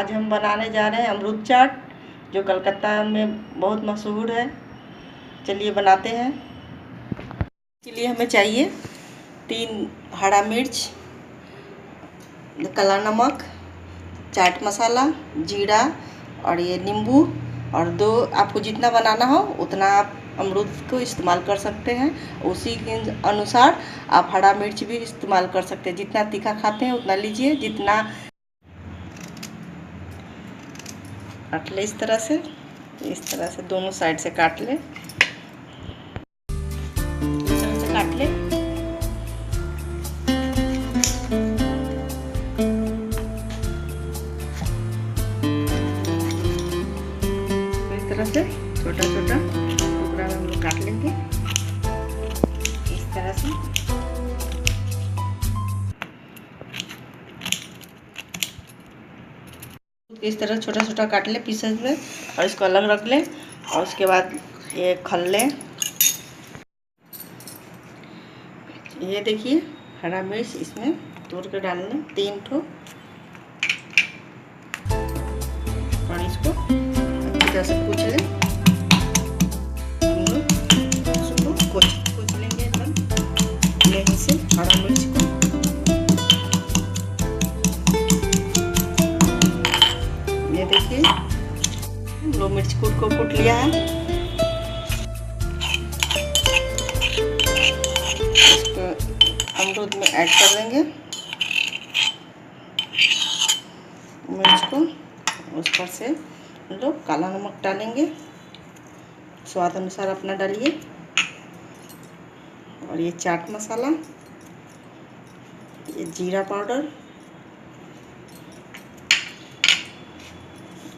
आज हम बनाने जा रहे हैं अमरूद चाट, जो कलकत्ता में बहुत मशहूर है। चलिए बनाते हैं। इसके लिए हमें चाहिए 3 हरा मिर्च, काला नमक, चाट मसाला, जीरा और ये नींबू, और 2 आपको जितना बनाना हो उतना आप अमरूद को इस्तेमाल कर सकते हैं। उसी के अनुसार आप हरा मिर्च भी इस्तेमाल कर सकते हैं। जितना तीखा खाते हैं उतना लीजिए। जितना काट ले इस तरह से दोनों साइड से काट ले, इस तरह से काट ले। इस तरह से छोटा छोटा टुकड़ा में हम लोग काट लेंगे, इस तरह से। इस तरह छोटा छोटा काट ले पीसेस में, और इसको अलग रख ले। और उसके बाद ये खल ले। ये देखिए हरा मिर्च इसमें तोड़ के डाल लें 3 ठो, और इसको अच्छी तरह से कूच लें। इसको कूच लेंगे एकदम यहीं से हरा मिर्च को। ये देखिए लो मिर्च को कूट लिया है। इसको अमरूद में ऐड कर देंगे मिर्च को। उस पर से हम लोग काला नमक डालेंगे, स्वाद अनुसार अपना डालिए। और ये चाट मसाला, ये जीरा पाउडर,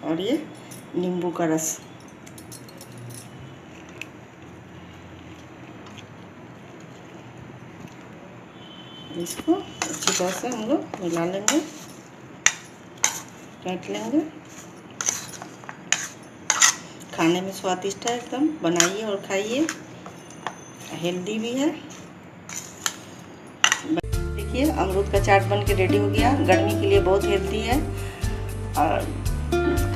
और ये नींबू का रस। इसको अच्छी तरह से हम लोग मिला लेंगे, फेंट लेंगे। खाने में स्वादिष्ट है एकदम। बनाइए और खाइए, हेल्दी भी है। देखिए अमरूद का चाट बन के रेडी हो गया। गर्मी के लिए बहुत हेल्दी है, और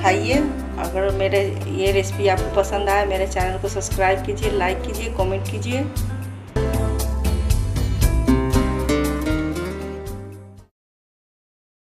खाइए। अगर मेरे ये रेसिपी आपको पसंद आए, मेरे चैनल को सब्सक्राइब कीजिए, लाइक कीजिए, कमेंट कीजिए।